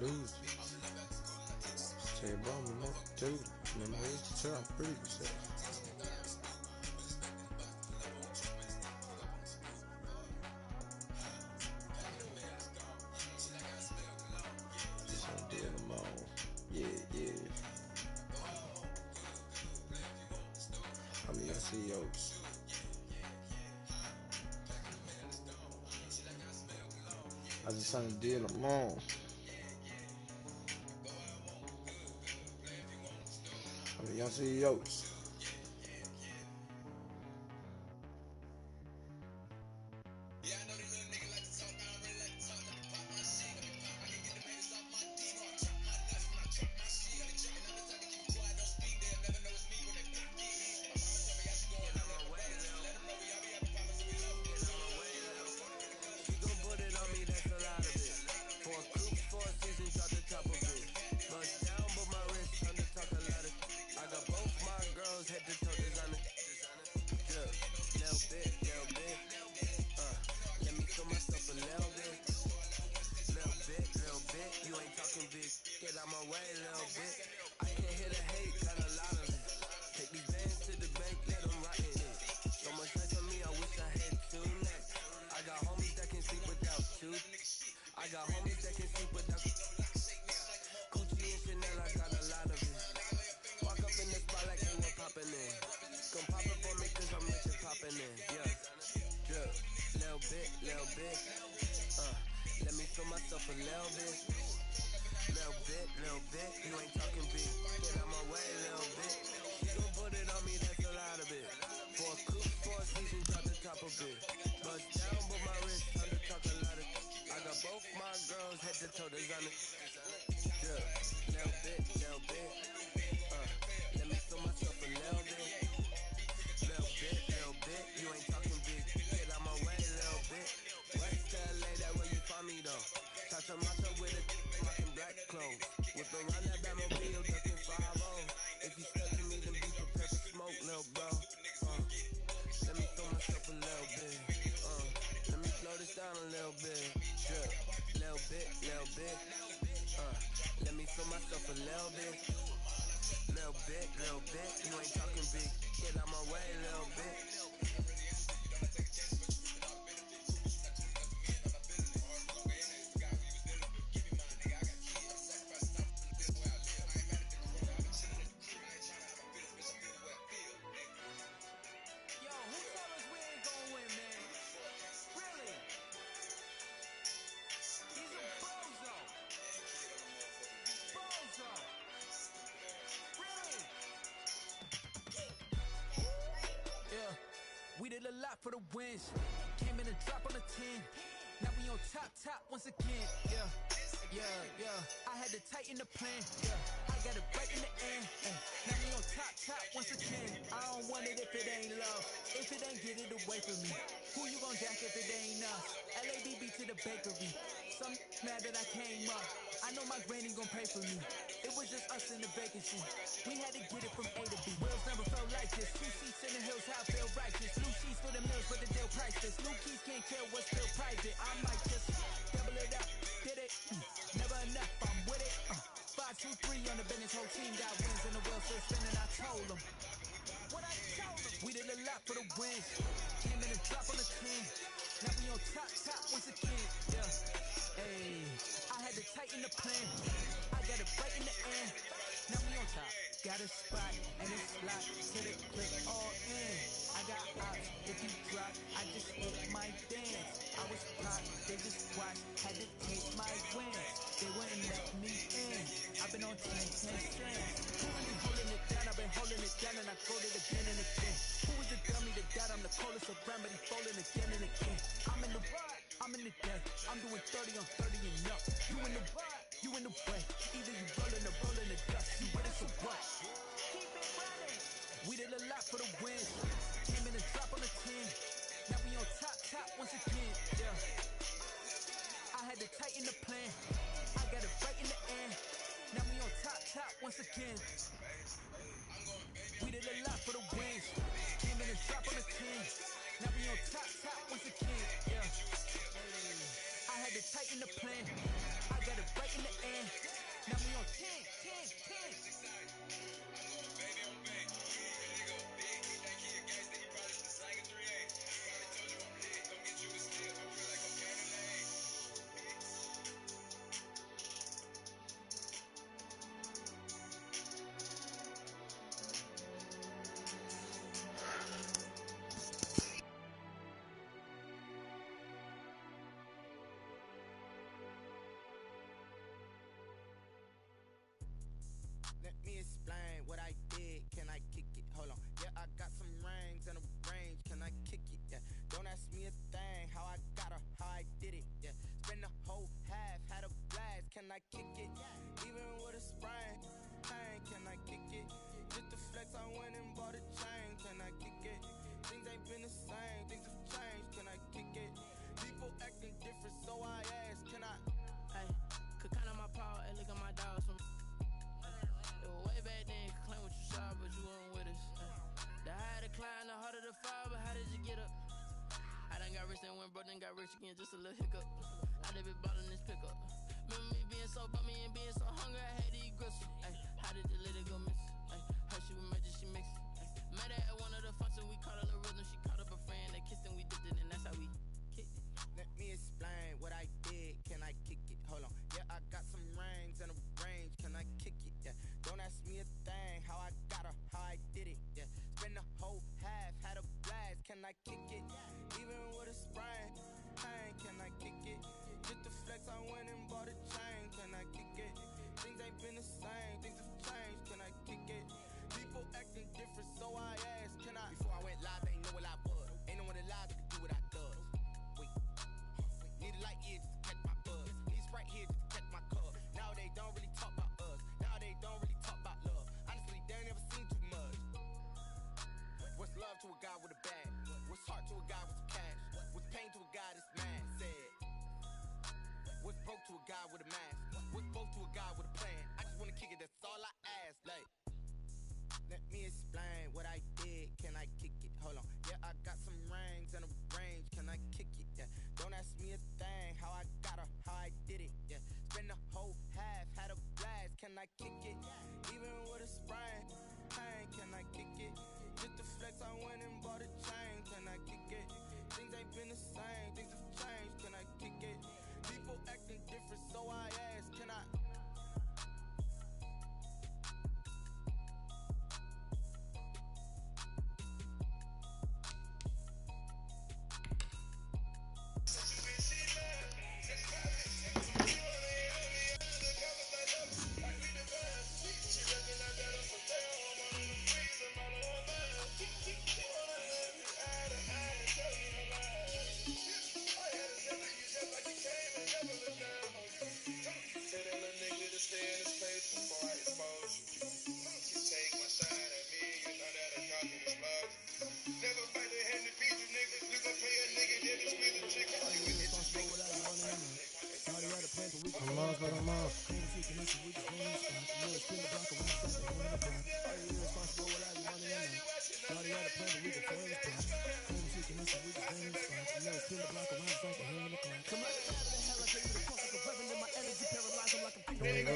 leauge. Tell you about me, no, dude. Remember, I'm pretty good. I'm doing them all. Yeah. I mean, I see yo. I just trying to deal them all. I mean, y'all see yo. Head to toe designer. Little bit. Let me show myself a little bit. Little bit. You ain't talking big. Get out my way, little bit. I can't hear the hate, got a lot of it. Take these bands to the bank, let them rot in it. So much nice on me, I wish I had two next. I got homies that can sleep without two. I got homies that can sleep without Gucci and Chanel, I got a lot of it. Walk up in the spot like they were popping in. Gon' pop it for me cause I'm rich and popping in. Yeah, drip, little bit. Let me feel myself a little bit. Little bit. You ain't talking big. Get out my way, little bit. She gon' put it on me, that's a lot of it. For a coupe, 4 seasons, drop the top of it. Bust down, but my wrist, time to talk a lot of. I got both my girls, head to toe designer. Drip, little bit. Let me feel myself a little bit. Little bit. You ain't talking big. Get out my way, little bit. West LA, that where you find me though. Touch a macho with a rockin' black clothes. Whip around that Batmobile, ducking 5-0. If you step to me, then be prepared for smoke, little bro. Let me throw myself a little bit. Let me slow this down a little bit. Drip, little bit. Let me feel myself a little bit. Little bit. You ain't talking big. Get out my way, little bit. We did a lot for the wins. Came in and drop on the 10. Now we on top once again. Yeah. I had to tighten the plan. I got it right in the end. Now we on top once again. I don't want it if it ain't love. If it ain't, get it away from me. Who you gon' jack if it ain't us? LADB to the bakery. Some mad that I came up. I know my granny gon' pay for me. It was just us in the vacancy. We had to get it from A to B. Wheels never felt like this. 2 seats in the hills, how I feel righteous. Blue sheets for the mills, but the deal priceless. New keys can't kill what's still private. I might just double it up. Did it? Never enough, I'm with it. 5, 2, 3 on the business, whole team got wins and the wheel still spinning. I told them. What I told them. We did a lot for the wins. Came in and drop on the 10. Now we on top once again. Yeah. Hey, I had to tighten the plan. I got it right in the end. Now we on top. Got a spot and it's locked to the click all in. I got ops. If you drop, I just hit my dance. I was popped, they just watched. Had to take my wins. They wouldn't let me in. I've been on 10 strands. Who really holding it down? I've been holding it down and I fold it again and again. Who was the dummy that doubt I'm the coldest around, but he folding again and again. I'm in the death. I'm doing 30 on 30 and up. You in the way. Either you rollin' or rollin' the dust. You with it, so what? Keep it running. We did a lot for the wins. Came in and drop on the 10. Now we on top once again. Yeah. I had to tighten the plan. I got it right in the end. Now we on top once again. We did a lot for the wins. Came in and drop on the 10. Now we on top once again. Yeah. I had to tighten the plan. I got it right in the end. Now we on 10, 10, 10. Let me explain what I did. Can I kick it? Hold on. Yeah, I got some rings and a range. Can I kick it? Yeah. Don't ask me a thing. How I got her, how I did it. Yeah. Spend the whole half, had a blast. Can I kick it? Even with a sprain. Pain, can I kick it? Just the flex, I went and bought a chain. Can I kick it? Things ain't been the same. Things have changed. Can I kick it? People acting different, so I ask. Can I? Hey, could count on my power, and look at my dogs from. It was way back then, could claim what you saw, but you weren't with us. The higher the climb, the harder the fall, but how did you get up? I done got rich and went broke, then got rich again, just a little hiccup. I done been ballin' this pickup. Remember me being so bummy and being so hungry, I had to eat gristle. Ay, how did you let it go miss? Ay, her she was magic, she mixed. Met her at one of the functions, we caught a little rhythm, she caught up a friend, they kissed and we dipped it, and that's how we kicked it. Let me explain what I did. Can I kick it? Hold on. Yeah, I got some rings and a range. Can I kick it? Yeah. Don't ask me a thing. How I got her, how I did it. Yeah. Spend the whole half, had a blast. Can I kick it? Even with a sprain. Pain, can I kick it? Just the flex, I went and bought a chain. Can I kick it? Things ain't been the same. Things have changed. Can I kick it? People acting different, so I ask. Can I? Before I went live, they ain't know what I was. Ain't no one alive that could do what I does. Wait. Need a light here just to catch my buzz. Need Sprite here just to catch my cup. Now they don't really talk about us. Now they don't really talk about love. Honestly, they ain't never seen too much. What's love to a guy with a bag? What's heart to a guy with some cash? What's pain to a guy that's mad? Said. What's broke to a guy with a mask? What's both to a guy with a plan? I just wanna kick it, that's all I ask. Like, let me explain what I did. Can I kick it? Hold on. Yeah, I got some rings and a range. Can I kick it? Yeah. Don't ask me a thing. How I got her, how I did it. Yeah. Spend the whole half, had a blast. Can I kick it? Even with a sprain. Pain, can I kick it? Just the flex, I went and bought a chain. Can I kick it? Things ain't been the same. Things have changed. Can I kick it? People acting different, so I ask. Can I? I'm off, but I'm off. There you go,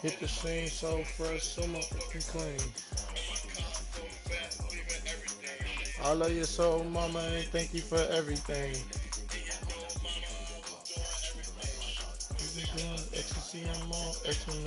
Hit the scene so fresh, so motherfucking clean. I love your soul, mama, and thank you for everything. Ecstasy and more, X-Men.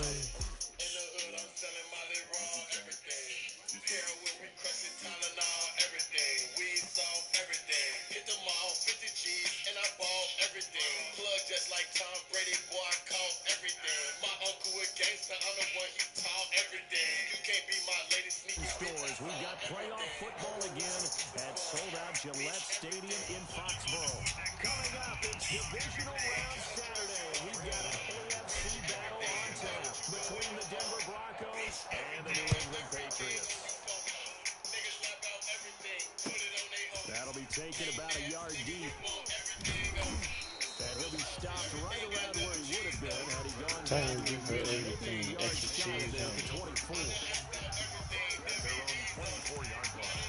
Just like Tom Brady, boy, I caught everything. My uncle a gangster, I'm the one he taught everything. You can't be my lady sneaky. Stores, we've got playoff football again at sold-out Gillette Stadium in Foxborough. Coming up, it's divisional round Saturday. We've got an AFC battle on tap between the Denver Broncos and the New England Patriots. That'll be taken about a yard deep. And he'll be stopped right around where he would have been had he gone Thank down you for maybe everything. a yard Extra shy of cheese. the 24. At their own 24-yard line.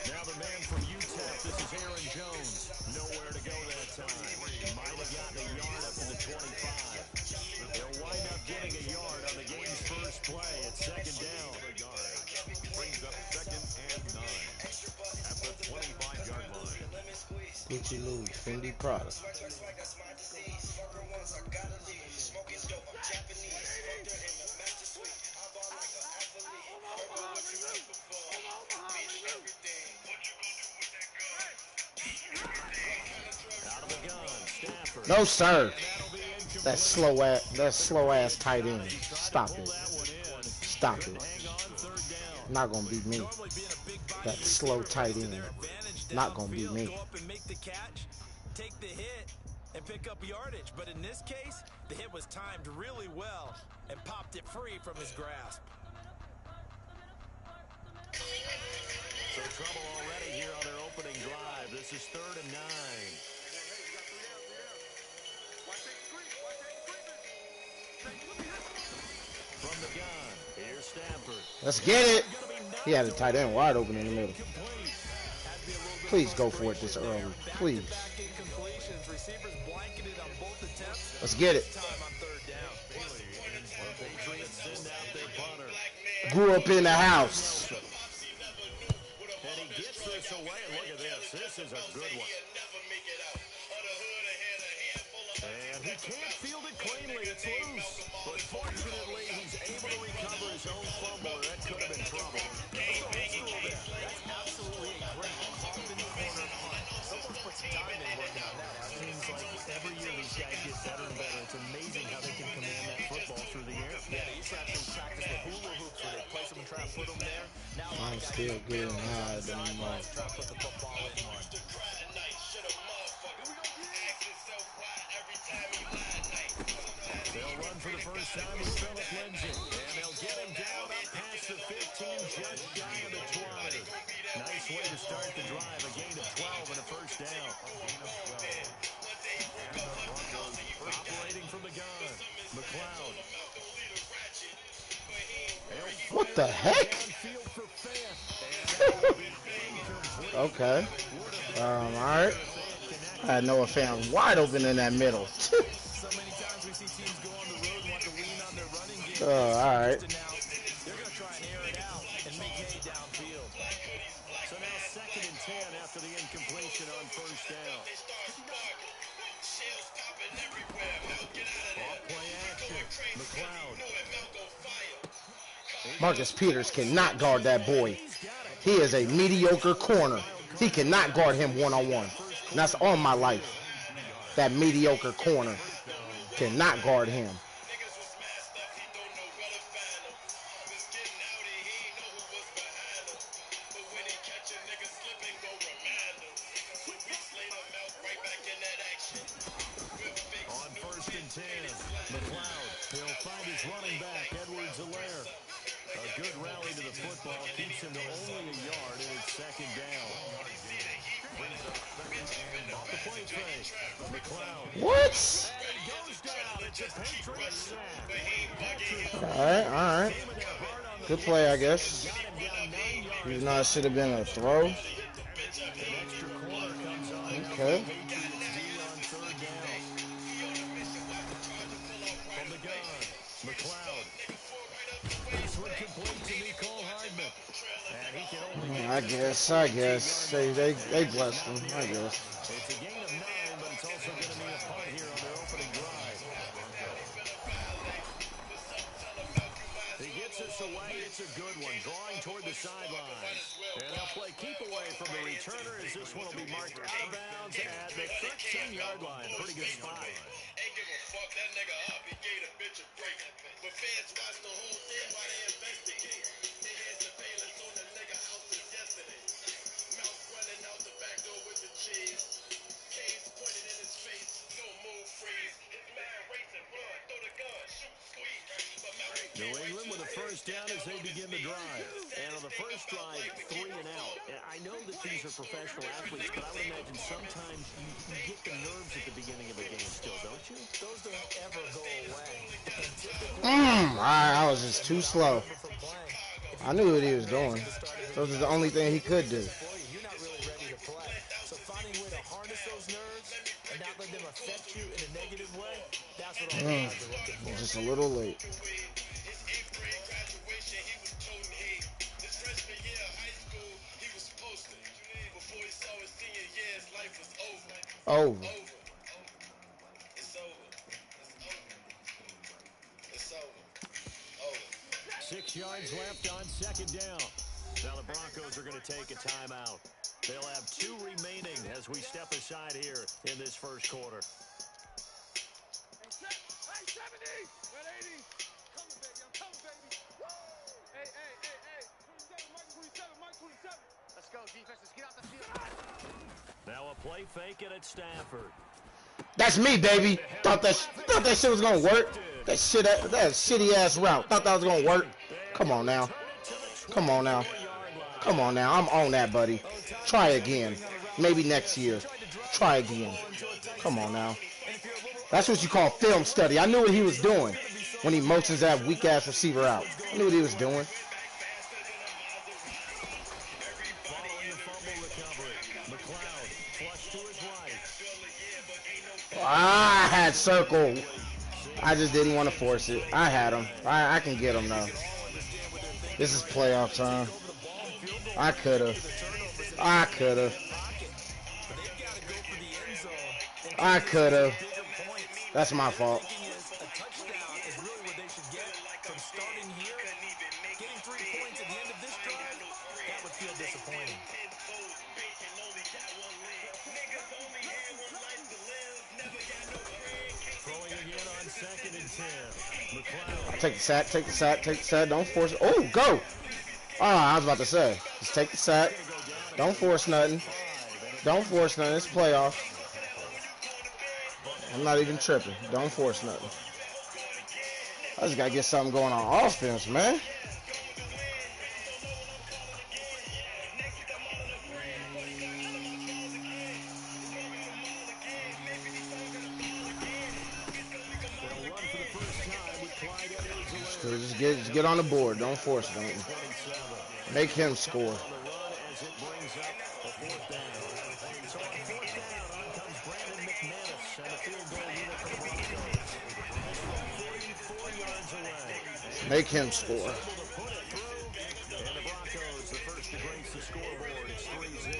Now the man from UTEP, this is Aaron Jones. Nowhere to go that time. Might have gotten a yard up to the 25. He'll wind up getting a yard on the game's first play. It's second down. Brings up 2nd and 9 at the 25-yard line. Gucci Louis, Fendi Prada. Out of the gun, Stafford. No, sir. That slow ass tight end. Stop it. Stop it. Not gonna beat me. That slow tight end. Not gonna beat me. Go up and make the catch, take the hit, and pick up yardage. But in this case, the hit was timed really well and popped it free from his grasp. So trouble already here on their opening drive. This is 3rd and 9. From the gun, here's Stafford. Let's get it. He had a tight end wide open in the middle. Please go for it this early. Please. Let's get it. Grew up in the house. And he gets this away. Look at this. This is a good one. And he can't field it cleanly. It's loose. But fortunately, he's able to recover his own fumble. That could have been trouble. That's absolutely a great Coffin corner punt. Someone puts diamond working on that. It seems like every year these guys get better and better. It's amazing how they can command that football through the air. Yeah, they used to actually practice with hula hoops where they place them and try to put them there. Now I'm still getting high than try to put the football in one. They'll run for the first time with Phillip Lindsay. And they'll get him down up past the 15, just shy of the 20. Nice way to start the drive. A gain of 12 and a first down. Operating from the gun, McLeod. What the heck? Okay. All right. I had Noah Fan wide open in that middle. So many times we see teams go on the road and want to lean on their running game. All right. They're going to try and air it out and make hay downfield. So now 2nd and 10 after the incompletion on first down. Off play action. McLeod. Marcus Peters cannot guard that boy. He is a mediocre corner. He cannot guard him one-on-one. And that's all my life. That mediocre corner cannot guard him. of the football keeps him to only a yard, and it's second down. Off the play fake. McLeod. What? And he goes down. It's a Patriot sack. All right. Good play, I guess. Even though it should have been a throw. An extra corner comes on. Okay. Patriots D on third down. From the gun, McLeod. This one complete to Nicole Hardman. And he can only I guess. They blessed him, I guess. It's a gain of 9, but it's also going to be a punt here on their opening drive. He gets us away. It's a good one. Drawing toward the sidelines. And they'll play keep away from the returner as this one will be marked out of bounds at the 13-yard line. Pretty good spot. Ain't give a fuck, that nigga up, he gave a bitch a break. But fans watch the whole thing while they investigate. They had surveillance on the nigga out since yesterday. Mouth running out the back door with the cheese. Cage pointed in his face, no move, freeze. His man racing, blood, throw the gun, shoot, squeeze. But New England with a first down as they begin the drive. And on the first drive, 3 and out. I know that these are professional athletes, but I would imagine sometimes you get the nerves at the beginning of a game still, don't you? Those don't ever go away. I was just too slow. I knew what he was doing. Those are the only thing he could do. You're not really ready to play. So finding a way to harness those nerves and not let them affect you in a negative way, that's what all the guys are looking for. Just a little late. his 8th grade graduation, he was toting hate. His freshman year of high school, he was supposed to. Before he saw his senior year, his life was over. Over. It's over. It's over. Over. 6 yards left on second down. Now the Broncos are going to take a timeout. They'll have 2 remaining as we step aside here in this first quarter. Hey, 70! 180! Coming, baby. I'm coming, baby. Woo! Hey. 27, Mike 27. Let's go, defense. Let's get out the field. Now a play fake it at Stafford. That's me, baby. Thought that shit was gonna work. That shitty ass route. Thought that was gonna work. Come on now. I'm on that, buddy. Try again. Maybe next year. Try again. Come on now. That's what you call film study. I knew what he was doing when he motions that weak ass receiver out. I knew what he was doing. Following the fumble recovery, McLeod flush to his right. I had circle. I just didn't want to force it. I had him. I can get him now. This is playoff time. I could have. That's my fault. A touchdown is really what they should get from starting here. Getting 3 points at the end of this drive, that would feel disappointing. Throwing again on second and 10. McLeod. Take the sack. Don't force it. Oh, go. I was about to say. Just take the sack. Don't force nothing. It's playoff. I'm not even tripping. Don't force nothing. I just got to get something going on offense, man. Just get on the board. Don't force nothing. Make him score. Make him score. And the Broncos, the first to grace the scoreboard. It's 3-0.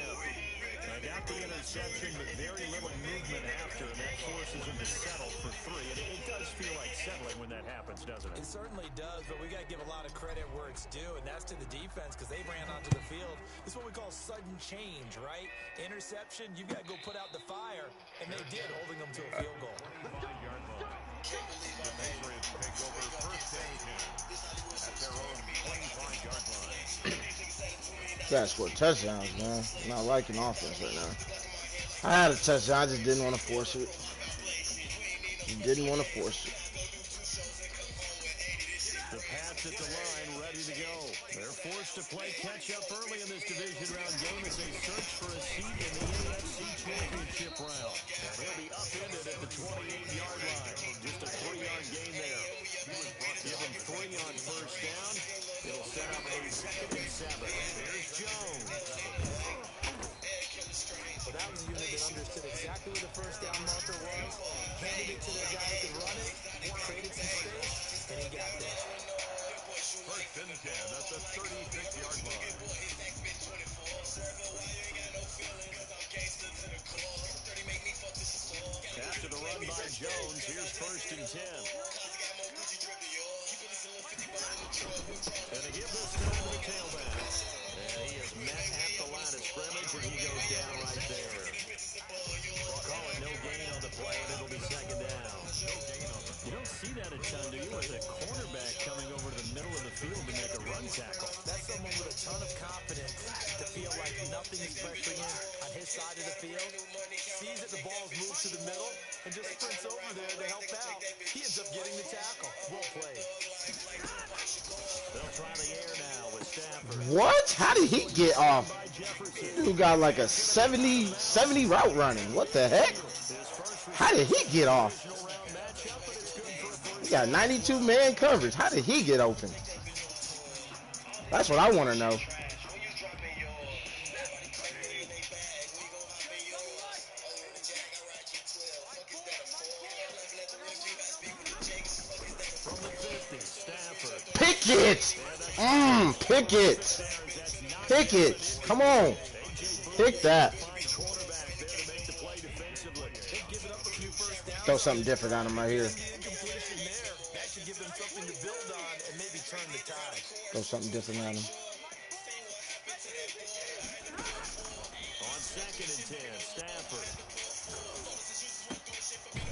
I got the interception, but very little movement after, and that forces them to settle for 3. And it does feel like settling when that happens, doesn't it? It certainly does, but we got to give a lot of credit where it's due, and that's to the defense because they ran onto the field. This is what we call sudden change, right? Interception, you got to go put out the fire, and they did, holding them to a field goal. The Patriots take over first and 10 at their own 25-yard line. Gotta score touchdowns, man. I'm not liking offense right now. I had a touchdown. I just didn't want to force it. The Pats at the line, ready to go. They're 4 to play catch-up early in this division round game as they search for a seat in the AFC Championship round. And he'll be upended at the 28-yard line. Just a 3-yard gain there. Give him 3 on first down. It'll set up a 2nd and 7. Here's Jones. Well, that was a unit that understood exactly where the first down marker was, handed it to their guys that run it, created some space, and he got there. First and 10 at the 36-yard line. After the run by Jones, here's first and 10. And they give this time to the tailback. And he is met at the line of scrimmage, and he goes down right there. Calling no gain on the play, and it'll be 2nd down. You don't see that a ton, do you, with a cornerback coming over to the middle of the field to make a run tackle? That's someone with a ton of confidence to feel like nothing is pressuring him on his side of the field. Sees that the ball's moved to the middle and just sprints over there to help out. He ends up getting the tackle. Well played. They'll try the air now with Stafford. What? How did he get off? Dude got like a 70 route running. What the heck? How did he get off? He got 92 man coverage. How did he get open? That's what I want to know. Pickett! Pickett! Pickett! Come on! Pick that. Throw something different on him right here. Throw something different on him. On 2nd and 10, Stafford.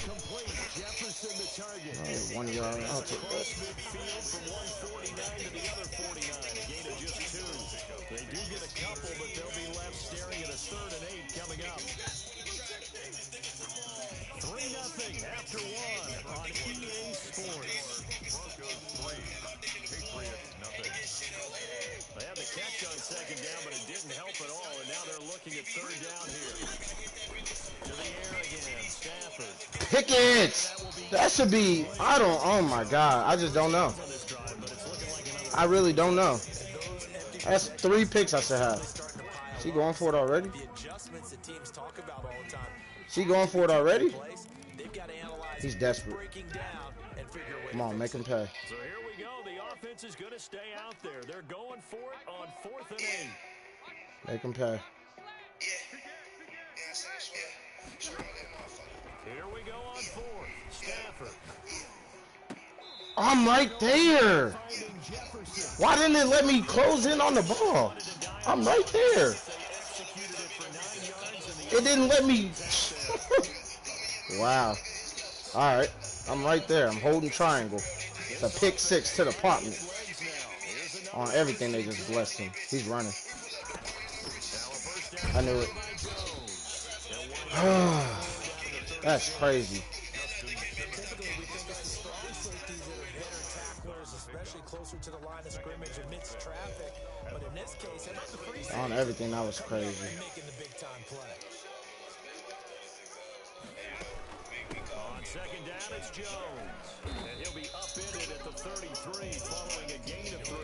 Complete. Jefferson the target. 1 yard. I'll take that. Midfield from 149 to the other 49. A gain of just 2. They do get a couple, but they'll be left staring at a 3rd and 8 coming up. 3-0 after 1 on EA Sports. Broncos 3, Patriots nothing. They had the catch on 2nd down, but it didn't help at all, and now they're looking at 3rd down here. To the air again, Stafford. Pickett! That should be, oh my God, I just don't know. I really don't know. That's 3 picks I should have. Is he going for it already? The adjustments that teams talk about all the time. Is he going for it already? They've got to analyze He's desperate. breaking down and figure a way. Come on, make him pay. So here we go. The offense is going to stay out there. They're going for it on 4th and 8. Make him pay. Here we go on 4th. Stafford. I'm right there. Why didn't it let me close in on the ball? I'm right there. It didn't let me. Wow. All right. I'm right there. I'm holding triangle. It's a pick 6 to the apartment. On everything they just blessed him. He's running. I knew it. That's crazy. Especially closer to the line of scrimmage amidst traffic. But in this case, On everything, that was crazy. making the big time play. On 2nd down, it's Jones. And he'll be upended at the 33 following a gain of 3.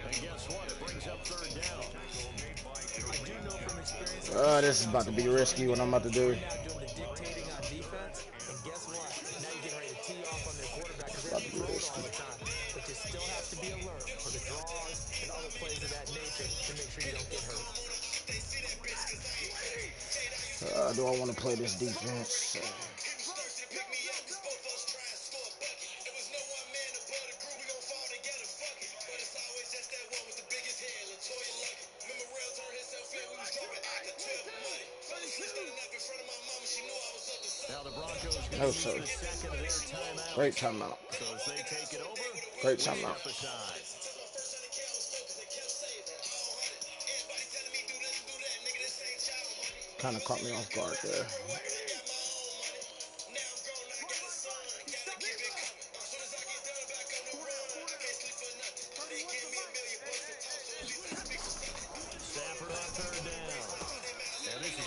And guess what? It brings up 3rd down. I do know from experience. This is about to be risky what I'm about to do. Doing the dictating on defense, and guess what? Now you're getting ready to tee off on their quarterback because they throw it all the time. But you still have to be alert for the draws and other plays of that nature to make sure you don't get hurt. Do I want to play this defense? Now the Broncos No, sir. the 2nd of their timeout. Great timeout. So as they take it over, Great timeout. up aside. Kind of caught me off guard there.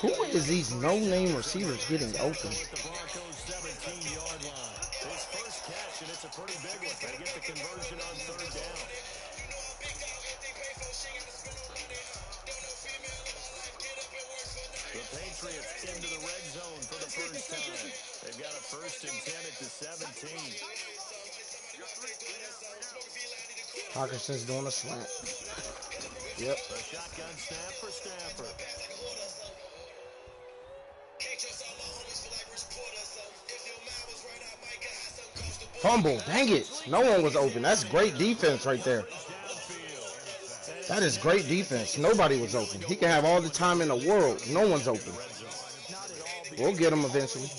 Who is these no-name receivers getting open? At the Broncos' 17-yard line. His first catch, and it's a pretty big one. They get the conversion on third down. The Patriots into the red zone for the first time. They've got a 1st and 10 at the 17. Hawkinson's doing a slant. Yep. A shotgun snap for Stafford. Fumble. Dang it. No one was open. That's great defense right there. That is great defense. Nobody was open. He can have all the time in the world. No one's open. We'll get him eventually.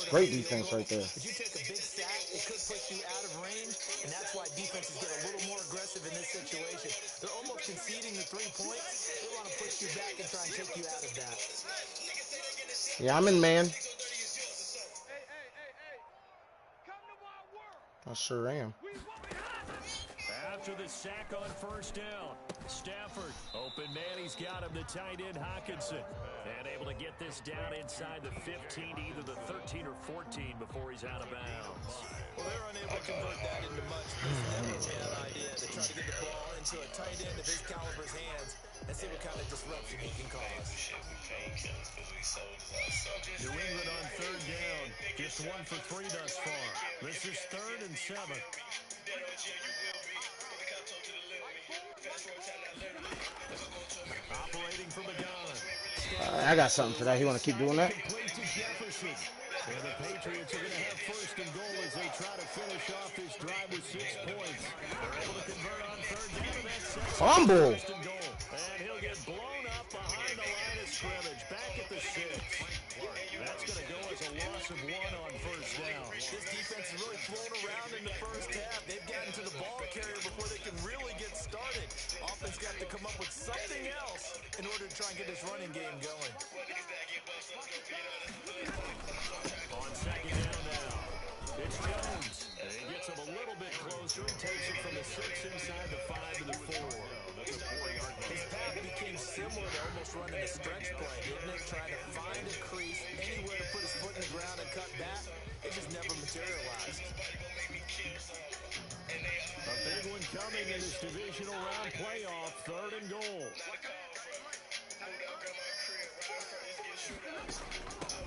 Great defense right there. If you take a big sack, it could push you out of range, and that's why defenses get a little more aggressive in this situation. They're almost conceding the 3 points. They want to push you back and try and take you out of that. Yeah, I'm in man. I sure am. After the sack on first down, Stafford, open man, he's got him, the tight end Hawkinson. And able to get this down inside the 15, either the 13 or 14 before he's out of bounds. Well, they're unable to convert that into much. This never a bad idea to try to get the ball into a tight end of his caliber's hands and see what kind of disruption he can cause. New England on third down, just 1 for 3 thus far. This is 3rd and 7. Operating from the gun. I got something for that. You want to keep doing that? And the Patriots are going to have 1st and goal as they try to finish off this drive with 6 points. They're able to convert on third down. That's Fumble. 1st and goal. And he'll get blown up behind the line of scrimmage. Back at the 6. That's going to go as a loss of 1 on first down. This defense is really thrown around in the first half. They've gotten to the ball carrier before they can really get started. Offense got to come up with something else in order to try and get this running game going. On second down now, it's Jones. And he gets him a little bit closer. He takes it from the 6 inside the 5 to the 4. That's a 4-yard gain. His path became similar to almost running a stretch play, didn't it? Trying to find a crease, anywhere to put his foot in the ground and cut back. It just never materialized. A big one coming in this divisional round playoff, 3rd and goal.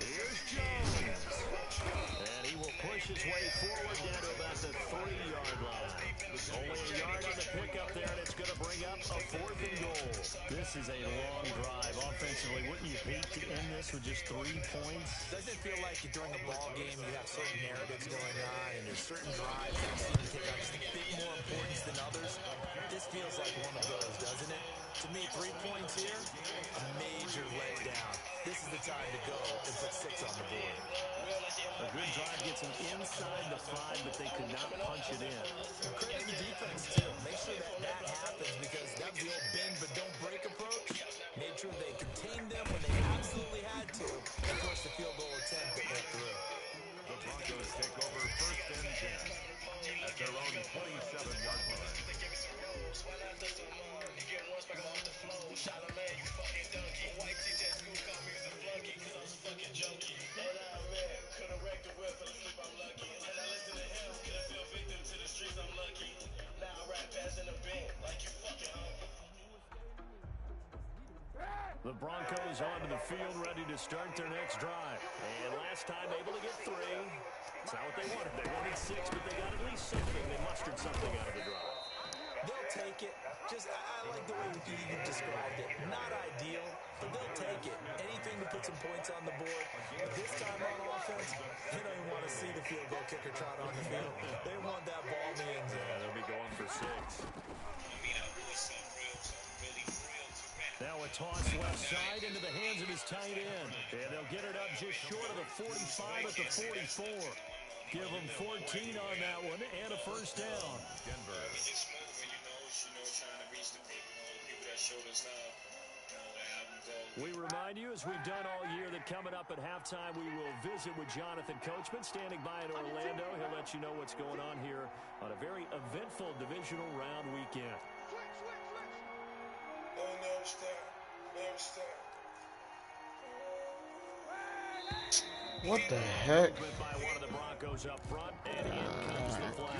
Here's Jones. And he will push his way forward down to about the 3-yard line. Only a yard on the pickup there, and it's going to bring up a 4th and goal. This is a long drive offensively. Wouldn't you hate to end this with just 3 points? Doesn't it feel like during a ball game you have certain narratives going on and there's certain drives that seem to take on just a bit more importance than others? This feels like one of those, doesn't it? To me, 3 points here, a major letdown. This is the time to go and put 6 on the board. A good drive gets them inside the 5, but they could not punch it in. Credit the defense, too. Make sure that happens because that's the old bend but don't break approach. Made sure they contained them when they absolutely had to. And, of course, the field goal attempt that went through. The Broncos take over 1st and 10 at their own 27-yard line. The Broncos onto the field, ready to start their next drive. And last time, able to get 3. It's not what they wanted. They wanted 6, but they got at least something. They mustered something out of the drive. They'll take it. I like the way you described it. Not ideal, but they'll take it. Anything to put some points on the board. But this time on offense, they don't even want to see the field goal kicker trot on the field. They want that ball in the end zone. Yeah, they'll be going for 6. Now a toss left side into the hands of his tight end. And they'll get it up just short of the 45 at the 44. Give them 14 on that one and a first down. Denver. We remind you, as we've done all year, that coming up at halftime, we will visit with Jonathan Coachman, standing by in Orlando. He'll let you know what's going on here on a very eventful divisional round weekend. What the heck? Movement by one of the Broncos up front, and in comes the flag.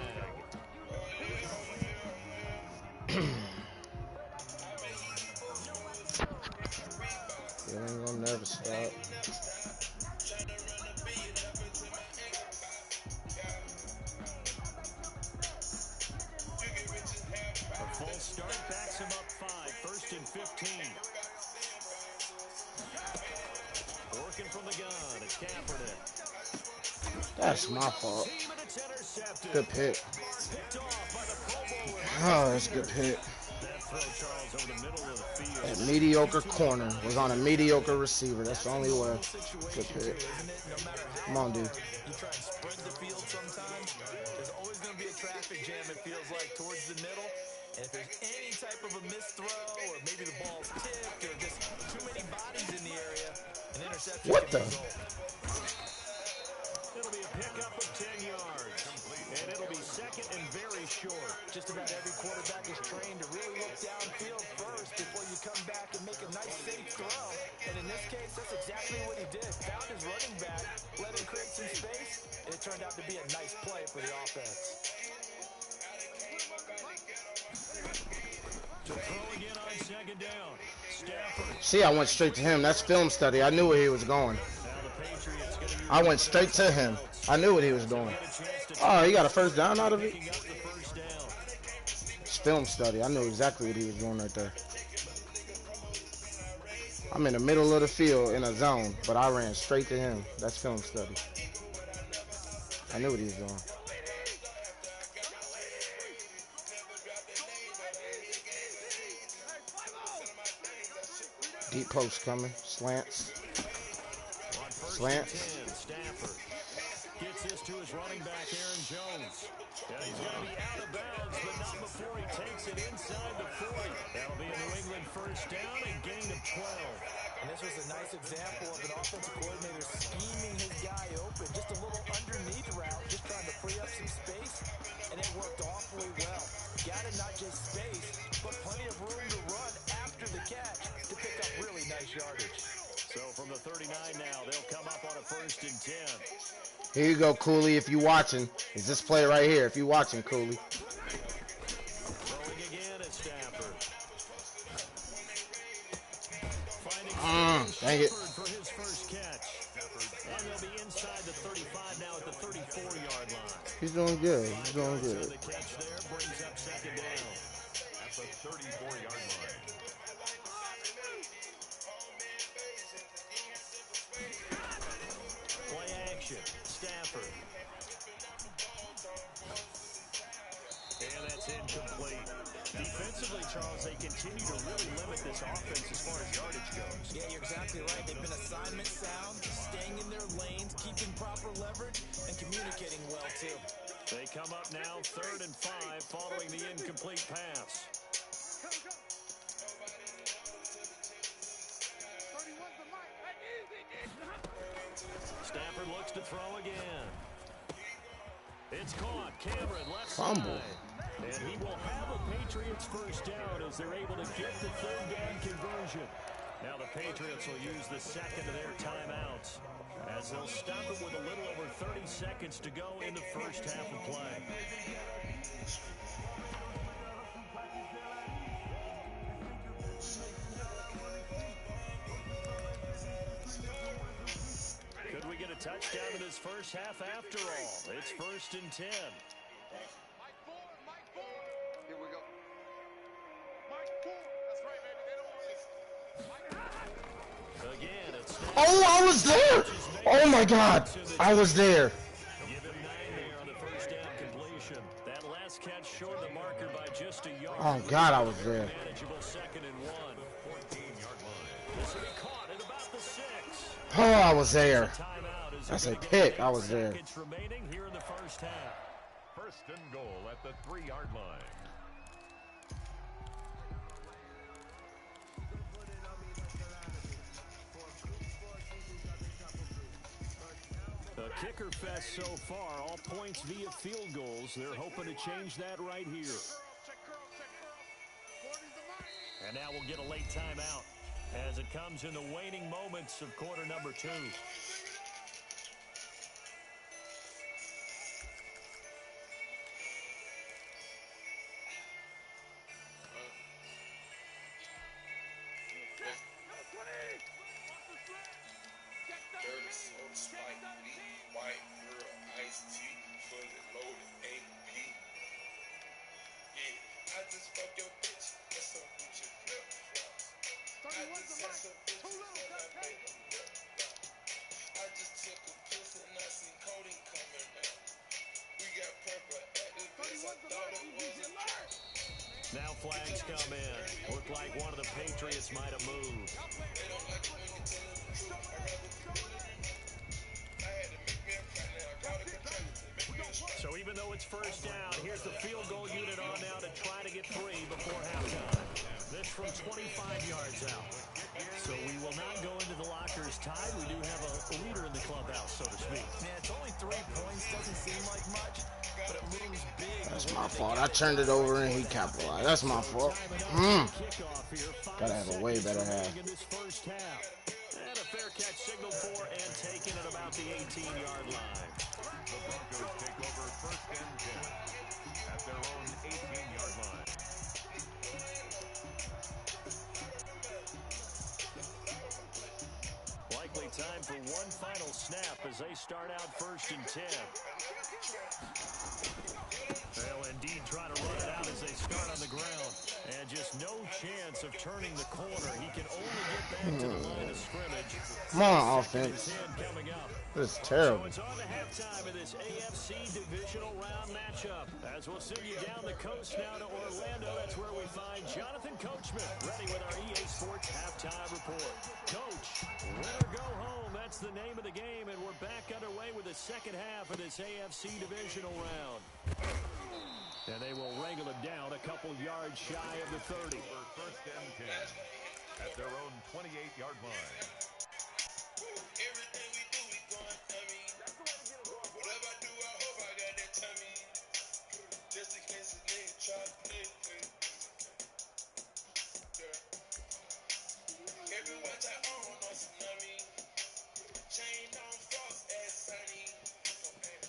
It ain't gonna never stop. A false start backs him up 5, 1st and 15. Working from the gun, it's Kaepernick. That's my fault. Team, and it's intercepted. Good pick. Picked off by the Pro Bowler. Oh, that's a good pick. That throw, Charles, over the middle of the field. That mediocre corner was on a mediocre receiver. That's the only way. Good pick. Come on, dude. You try and spread the field sometimes. There's always going to be a traffic jam, it feels like, towards the middle. And if there's any type of a missed throw, or maybe the ball's tipped, or just too many bodies in the area, an interception What can the? result. It'll be a pickup of 10 yards. And it'll be second and very short. Just about every quarterback is trained to really look downfield first before you come back and make a nice safe throw. And in this case, that's exactly what he did. Found his running back, let him create some space, and it turned out to be a nice play for the offense. To throw again on second down. Stafford. See, I went straight to him. That's film study. I knew where he was going. Now the Patriots going to use I went straight to him. I knew what he was doing. Oh, he got a first down out of it? picking up the first down. It's film study. I knew exactly what he was doing right there. I'm in the middle of the field in a zone, but I ran straight to him. That's film study. I knew what he was doing. Deep post coming. Slants. On first Slants. and 10, Stafford gets this to his running back, Aaron Jones. Yeah, he's going to be out of bounds, but not before he takes it inside the 40. That'll be a New England first down, a gain of 12. And this was a nice example of an offensive coordinator scheming his guy open. Just a little underneath route, just trying to free up some space, and it worked awfully well. Got him not just space, but plenty of room to run after the catch to pick up really nice yardage. So from the 39 now, they'll come up on a first and 10. Here you go, Cooley, if you watching. Is this play right here, if you watching, Cooley. Throwing again at Stafford. Finding Dang it. Stafford for his first catch. And they'll be inside the 35 now at the 34-yard line. He's doing good. He's doing So good. the catch there brings up second down. At the 34-yard line. Play action. Stafford. And that's incomplete. Defensively, Charles, they continue to really limit this offense as far as yardage goes. Yeah, you're exactly right. They've been assignment sound, staying in their lanes, keeping proper leverage, and communicating well, too. They come up now 3rd and 5 following the incomplete pass. Stafford looks to throw again. It's caught. Cameron left Fumble. side. And he will have a Patriots first down as they're able to get the 3rd down conversion. Now the Patriots will use the second of their timeouts as they'll stop it with a little over 30 seconds to go in the first half of play. Could we get a touchdown in this first half after all? It's 1st and 10. Here we go. Mike 4. That's right, baby. They don't want this. Again, it's Oh, I was there! Oh, my God. I was there. give him 9 there on the first down completion. That last catch short of the marker by just a yard. Oh, God, I was there. Manageable 2nd and 1. 14-yard line. This will be caught at about the 6. Oh, I was there. Timeout as That's they're a gonna pick. get I 8 was there. seconds remaining here in the first half. 1st and goal at the 3-yard line. The kicker fest so far, all points via field goals. They're hoping to change that right here. And now we'll get a late timeout as it comes in the waning moments of quarter number 2. that's a bitch that I made. I just took a piss and I seen Cody coming out. We got purple at the base, I thought it was a trap. Now flags come in. Looked like one of the Patriots might have moved. They don't like it when you tell them the truth. I'd rather kill it than you. I had to make me a plan and I called a contractor to make me a strike. So even though it's first down, here's the field goal unit on now to try to get 3 before halftime. This from 25 yards out. So we will not go into the lockers tied. We do have a leader in the clubhouse, so to speak. Man, it's only 3 points. Doesn't seem like much, but it looms big. That's my fault. I turned it over and he capitalized. That's my fault. Gotta have a way better half. And a fair catch signaled for and taken at about the 18-yard line. The Broncos take over first and 10 at their own 18-yard line. Likely time for one final snap as they start out first and 10. They'll indeed try to run it out as they start on the ground. And just no chance of turning the corner. He can only get back to the line of scrimmage. Come on, offense. This is terrible. So it's on to halftime of this AFC Divisional Round matchup. As we'll send you down the coast now to Orlando, that's where we find Jonathan Coachman, ready with our EA Sports halftime report. Coach, win or go home, that's the name of the game, and we're back underway with the second half of this AFC Divisional Round. And they will wrangle it down a couple yards shy of the 30. For first and 10 at their own 28-yard line. Everything we do, we going dummy. Whatever I do, I hope I got that tummy. Just in case a nigga try to play. Every watch I own on tsunami. Chain on frost ass sunny.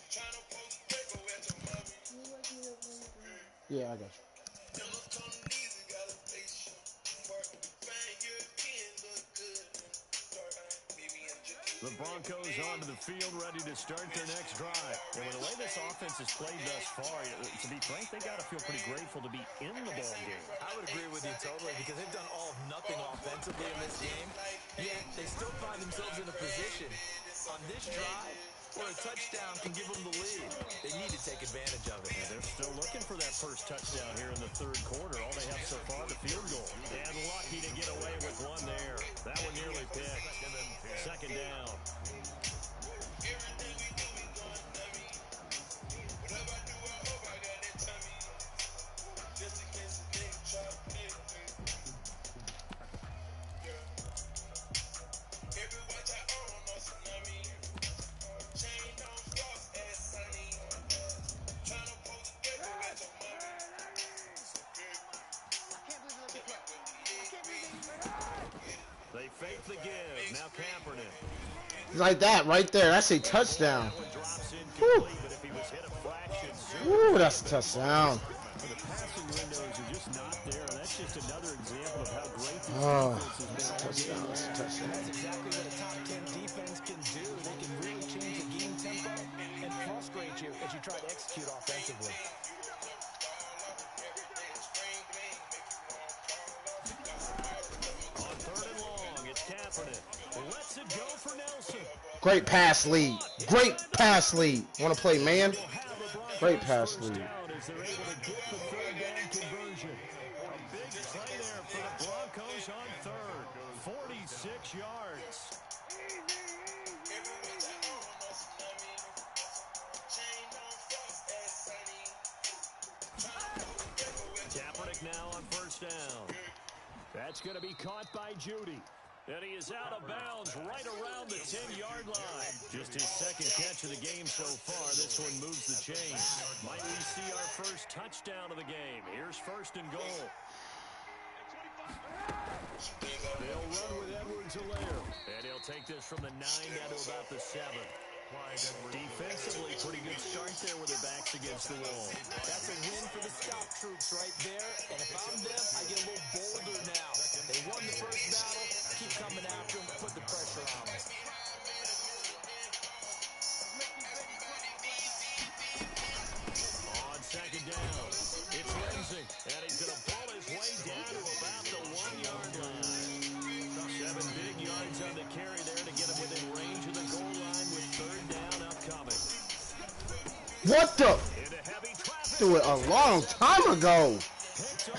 Trying to post paper at your mommy. Yeah, I got you. The Broncos onto the field, ready to start their next drive. And with the way this offense has played thus far, to be frank, they got to feel pretty grateful to be in the ball game. I would agree with you totally because they've done all of nothing offensively in this game, yet they still find themselves in a position on this drive where a touchdown can give them the lead. They need to take advantage of it. And they're still looking for that first touchdown here in the third quarter. All they have so far, the field goal. And lucky to get away with one there. That one nearly picked. Second down. Everything we do, we going dummy. Whatever I do, I hope I got that tummy. Just in case a nigga try to play. Every watch I own on tsunami. Chain on frost ass sunny. Trying to post paper at your mommy. They fake the give. Now Kaepernick. Like that right there. That's a touchdown. Woo. Woo, that's a touchdown. The passing windows are just not there. That's just another example of how great this That's a touchdown. That's a touchdown. That's exactly what a top 10 defense can do. They can really change the game tempo and frustrate you as you try to execute offensively. On third and long, it's Kaepernick. Lets it go for Nelson. Great pass lead. Great pass lead. Want to play man? Great pass lead. As they're able to get the third down conversion. A big play there for the Broncos on third. 46 yards. Kaepernick now on first down. That's going to be caught by Judy. And he is out of bounds right around the 10-yard line. Just his second catch of the game so far. This one moves the chains. Might we see our first touchdown of the game? Here's first and goal. They'll run with Edwards-Helaire. And he'll take this from the 9 down to about the 7. Defensively, pretty good start there with their backs against the wall. That's a win for the scout troops right there. And if I'm them, I get a little bolder now. They won the first battle. Keep coming after them. Put the pressure on them. On second down, it's Lindsay. And he's going to pull his way down to about the 1-yard line. 7 What the? Threw it a long time ago.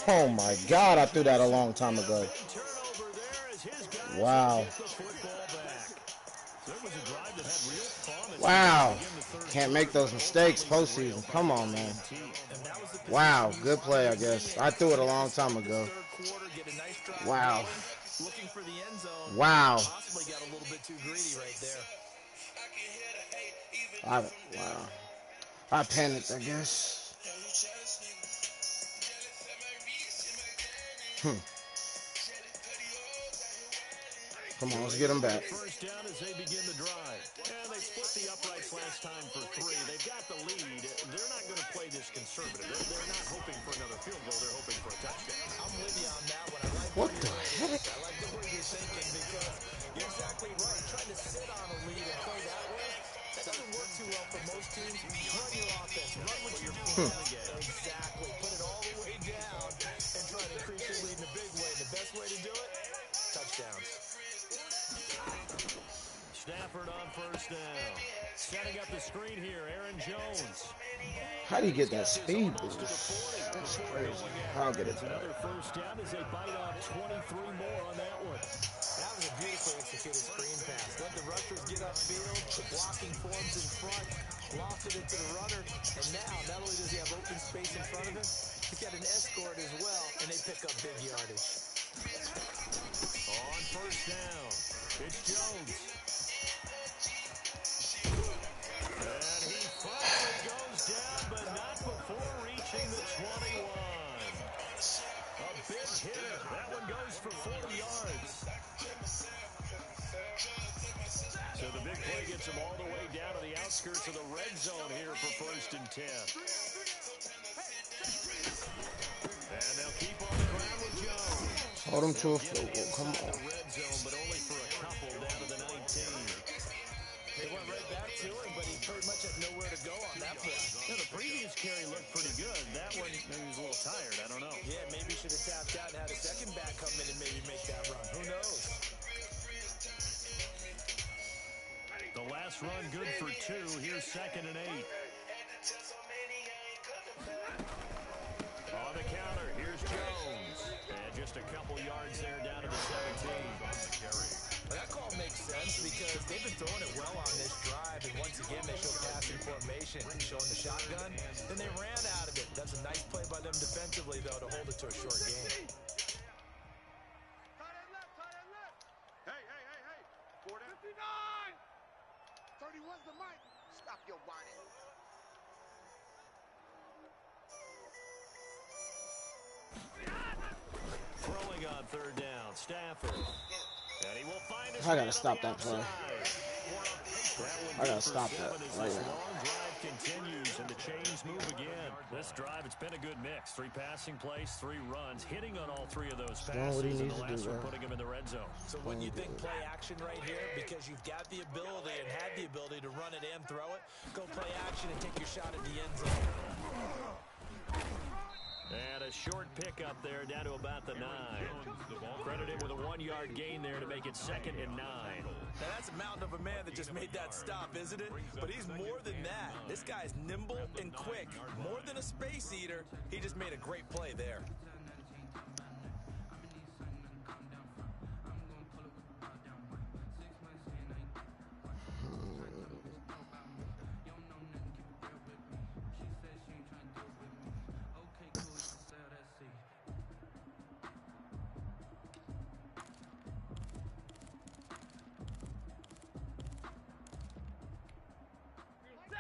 Oh my God, I threw that a long time ago. Wow. Wow. Can't make those mistakes postseason. Come on, man. Wow. Good play, I guess. I threw it a long time ago. Wow. Looking for the end zone. Wow. Possibly got a little bit too greedy right there. Wow. I panicked, I guess. Come on, let's get them back. First down as they begin the drive. And they split the uprights last time for 3. They've got the lead. They're not going to play this conservative. They're not hoping for another field goal. They're hoping for a touchdown. I'm with you on that one. I like What the heck? I like the way you're thinking because you're exactly right. Trying to sit on a lead and play that way, that doesn't work too well for most teams. Run your offense. Run what you're doing. Exactly. Put it all the way down and try to increase your lead in a big way. The best way to do it, touchdowns. Stafford on first down. Setting up the screen here, Aaron Jones. How do you get that speed boost? That's crazy. I'll get it back. Another first down as they bite off 23 more on that one. That was a beautifully executed screen pass. Let the rushers get upfield, the blocking forms in front, lofted it to the runner, and now not only does he have open space in front of him, he's got an escort as well, and they pick up big yardage. On first down, it's Jones. And he finally goes down, but not before reaching the 21. A big hit. That one goes for 40 yards. So the big play gets him all the way down to the outskirts of the red zone here for first and 10. And they'll keep on the ground with Jones. Hold him to a field goal. Come on. The red zone, but only for a couple down to the 19. They went right back to him, but he pretty much had nowhere to go on that play. Now, the previous carry looked pretty good. That one, maybe he was a little tired. I don't know. Yeah, maybe he should have tapped out and had a second back come in and maybe make that run. Who knows? The last run good for 2. Here's 2nd and 8. On the counter, here's Jones. And just a couple yards there down to the 17. On the carry. That call makes sense because they've been throwing it well on this drive, and once again they show passing formation, showing the shotgun. Then they ran out of it. That's a nice play by them defensively, though, to hold it to a short game. Hey. 59! 31's the mic. Stop your whining. Throwing on third down, Stafford. And he will find his I gotta stop that play. I gotta stop that right This now. long drive continues and the chains move again. This drive, it's been a good mix. 3 passing plays, 3 runs, hitting on all 3 of those passes, what he and needs the to last do, one bro. putting him in the red zone. So when you think play action right here, because you've got the ability and had the ability to run it and throw it, go play action and take your shot at the end zone. And a short pickup there down to about the 9. Credited with a 1-yard gain there to make it 2nd and 9. Now that's a mountain of a man that just made that stop, isn't it? But he's more than that. This guy's nimble and quick. More than a space eater, he just made a great play there.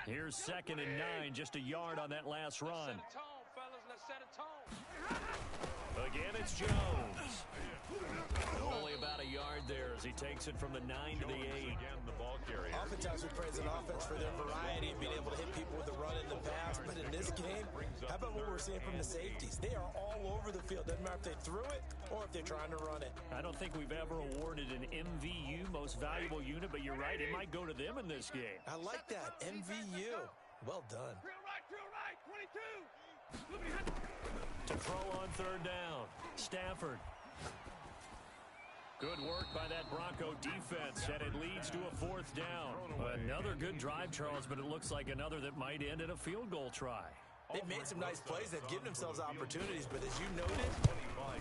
Here's 2nd and 9, just a yard on that last run. Again, it's Jones. Only about a yard there as he takes it from the 9 to the 8. Again, the ball carrier. Oftentimes we praise an offense for their variety and being able to hit people with the run in the pass. But in this game, how about what we're seeing from the safeties? They are all over the field. Doesn't matter if they threw it or if they're trying to run it. I don't think we've ever awarded an MVU, most valuable unit, but you're right, it might go to them in this game. I like that. MVU. Well done. Drill right, 22! To throw on third down, Stafford. Good work by that Bronco defense, and it leads to a 4th down. Another good drive, Charles, but it looks like another that might end in a field goal try. They've made some nice plays. They've given themselves opportunities, but as you noted,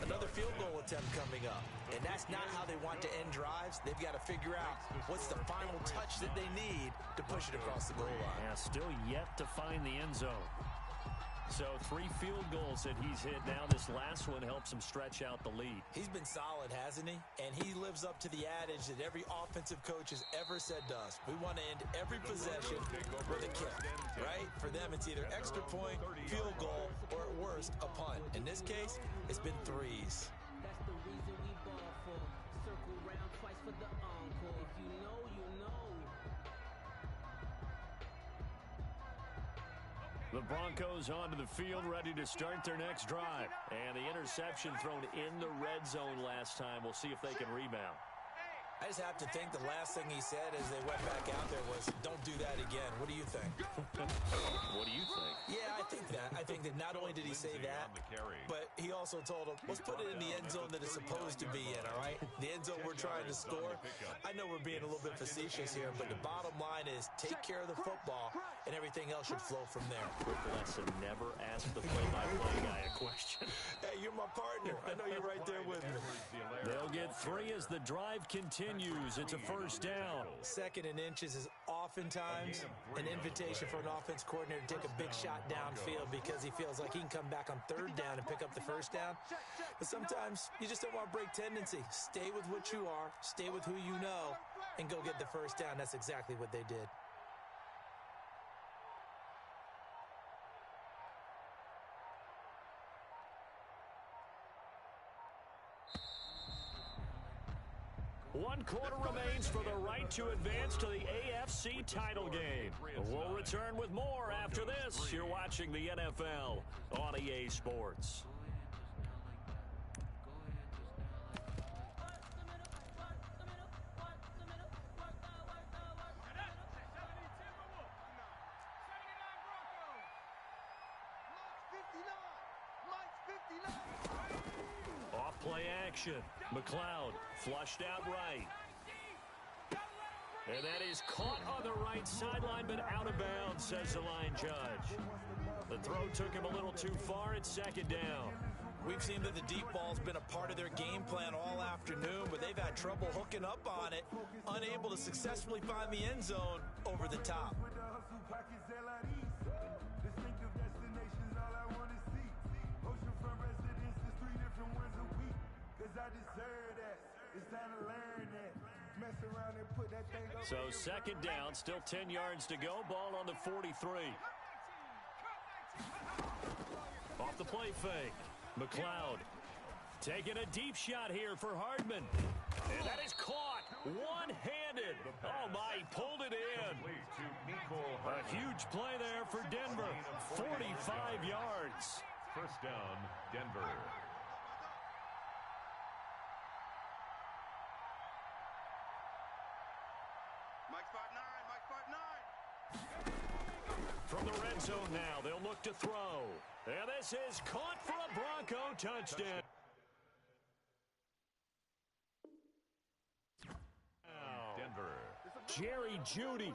another field goal attempt coming up. And that's not how they want to end drives. They've got to figure out what's the final touch that they need to push it across the goal line. Yeah, still yet to find the end zone. So 3 field goals that he's hit now. This last one helps him stretch out the lead. He's been solid, hasn't he? And he lives up to the adage that every offensive coach has ever said to us. We want to end every possession with a kick, right? For them, it's either extra point, field goal, or at worst, a punt. In this case, it's been 3s. That's the reason we ball for. Circle round twice for the encore. If you know, you know. The Broncos onto the field, ready to start their next drive. And the interception thrown in the red zone last time. We'll see if they can rebound. I just have to think the last thing he said as they went back out there was, don't do that again. What do you think? What do you think? Yeah, I think that. I think that not only did he say that, but he also told him, let's put it in the end zone that it's supposed to be in, all right? The end zone we're trying to score. I know we're being a little bit facetious here, but the bottom line is take care of the football, and everything else should flow from there. Quick lesson, never ask the play-by-play guy a question. Hey, you're my partner. I know you're right there with me. They'll get 3 as the drive continues. It's a 1st down. 2nd and inches is oftentimes an invitation for an offense coordinator to take a big shot downfield because he feels like he can come back on 3rd down and pick up the 1st down. But sometimes you just don't want to break tendency. Stay with what you are, stay with who you know, and go get the 1st down. That's exactly what they did. One quarter remains for the right to advance to the AFC title game. We'll return with more after this. You're watching the NFL on EA Sports. Off play action. McLeod flushed out right. And that is caught on the right sideline, but out of bounds, says the line judge. The throw took him a little too far. It's 2nd down. We've seen that the deep ball's been a part of their game plan all afternoon, but they've had trouble hooking up on it, unable to successfully find the end zone over the top. So 2nd down, still 10 yards to go. Ball on the 43. Off the play fake. McLeod taking a deep shot here for Hardman. And that is caught one-handed. Oh, my, he pulled it in. A huge play there for Denver. 45 yards. 1st down, Denver. From the red zone now, they'll look to throw. And this is caught for a Bronco touchdown. Denver. Jerry Jeudy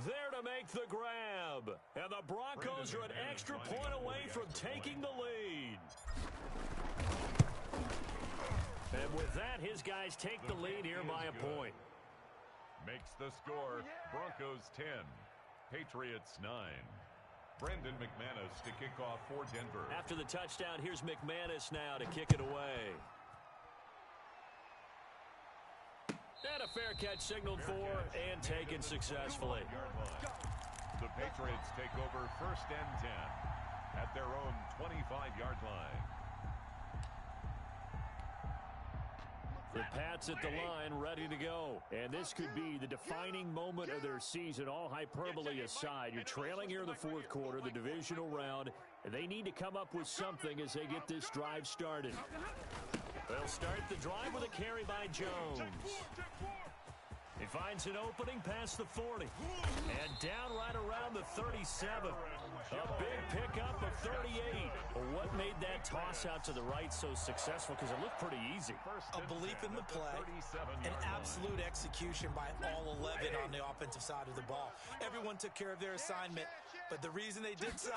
there to make the grab. And the Broncos are an extra point away from taking the lead. And with that, his guys take the lead here by a point. Makes the score Broncos 10, Patriots 9. Brendan McManus to kick off for Denver. After the touchdown, here's McManus now to kick it away. And a fair catch signaled for and taken successfully. The Patriots take over 1st and 10 at their own 25-yard line. The Pats at the line, ready to go. And this could be the defining moment of their season, all hyperbole aside. You're trailing here in the 4th quarter, the divisional round, and they need to come up with something as they get this drive started. They'll start the drive with a carry by Jones. He finds an opening past the 40. And down right around the 37. A big pickup of 38. Well, what made that toss out to the right so successful? Because it looked pretty easy. A belief in the play, an absolute execution by all 11 on the offensive side of the ball. Everyone took care of their assignment, but the reason they did so,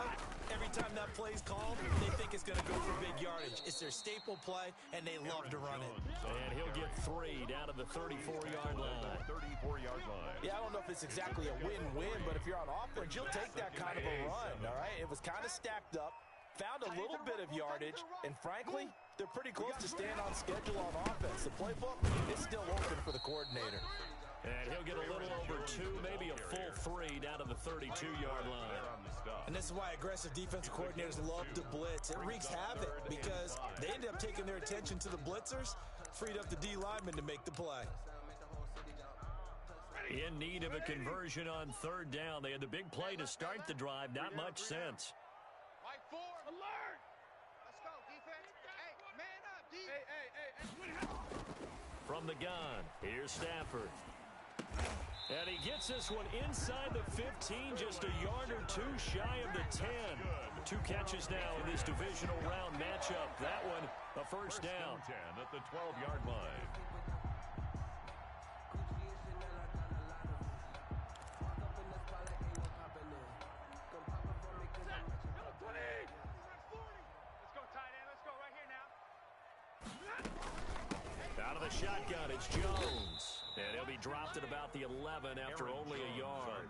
every time that play is called, they think it's going to go for big yardage. It's their staple play, and they love to run it. And he'll get 3 down to the 34-yard line. 34-yard line. Yeah, I don't know if it's exactly a win-win, but if you're on offense, you'll take that kind of a run, all right? It was kind of stacked up, found a little bit of yardage, and frankly, they're pretty close to staying on schedule on offense. The playbook is still open for the coordinator. And he'll get a little over 2, maybe a full 3 down to the 32-yard line. And this is why aggressive defensive coordinators love to blitz. It wreaks havoc because they end up taking their attention to the blitzers, freed up the D lineman to make the play. In need of a conversion on 3rd down. They had the big play to start the drive. Not much sense. White 4, alert! Let's go, defense. Hey, man up, defense. From the gun, here's Stafford. And he gets this one inside the 15, just a yard or 2 shy of the 10. 2 catches now in this divisional round matchup. That one, a first down. 10 at the 12-yard line. Out of the shotgun, it's Jones. And he'll be dropped at about the 11 after only a yard.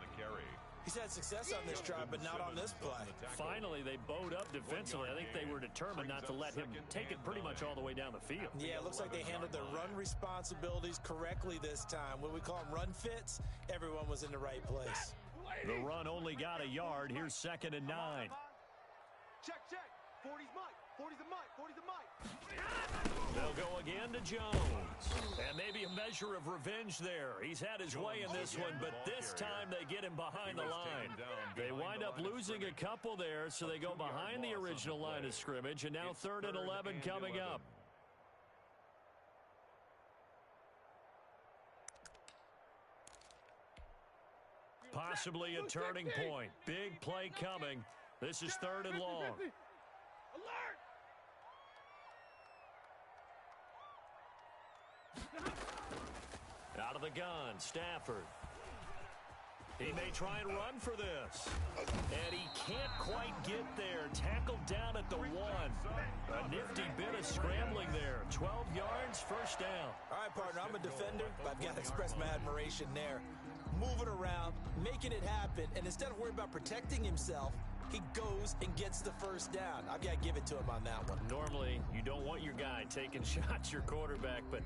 He's had success on this drive, but not on this play. Finally, they bowed up defensively. I think they were determined not to let him take it pretty much all the way down the field. Yeah, it looks like they handled their run responsibilities correctly this time. When we call them run fits, everyone was in the right place. The run only got a yard. Here's 2nd and 9. Check, check. 40's Mike. 40's a Mike. 40's a Mike. They'll go again to Jones. And maybe a measure of revenge there. He's had his way in this one, but this time they get him behind the line. They wind up losing a couple there, so they go behind the original line of scrimmage, and now 3rd and 11 coming up. Possibly a turning point. Big play coming. This is 3rd and long. Alert! Out of the gun, Stafford. He may try and run for this. And he can't quite get there. Tackled down at the 1. A nifty bit of scrambling there. 12 yards, first down. All right, partner, I'm a defender, but I've got to express my admiration there. Moving around, making it happen, and instead of worrying about protecting himself, he goes and gets the first down. I've got to give it to him on that one. Normally, you don't want your guy taking shots, your quarterback, but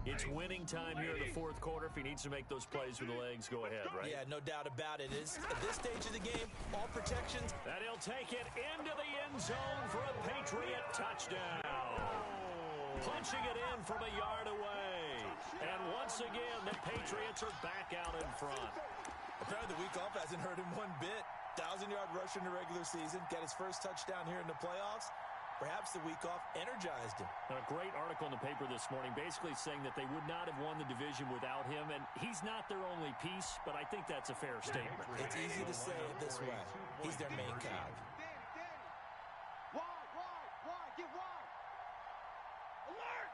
it's winning time here in the 4th quarter. If he needs to make those plays with the legs, go ahead, right? Yeah, no doubt about it. At this stage of the game, all protections. And he'll take it into the end zone for a Patriot touchdown. Punching it in from a yard away. And once again, the Patriots are back out in front. Apparently the week off hasn't hurt him one bit. 1,000-yard rusher in the regular season. Got his first touchdown here in the playoffs. Perhaps the week off energized him. A great article in the paper this morning basically saying that they would not have won the division without him. And he's not their only piece, but I think that's a fair statement. It's easy to say it this way. He's their main cog. Wide, get wide. Alert!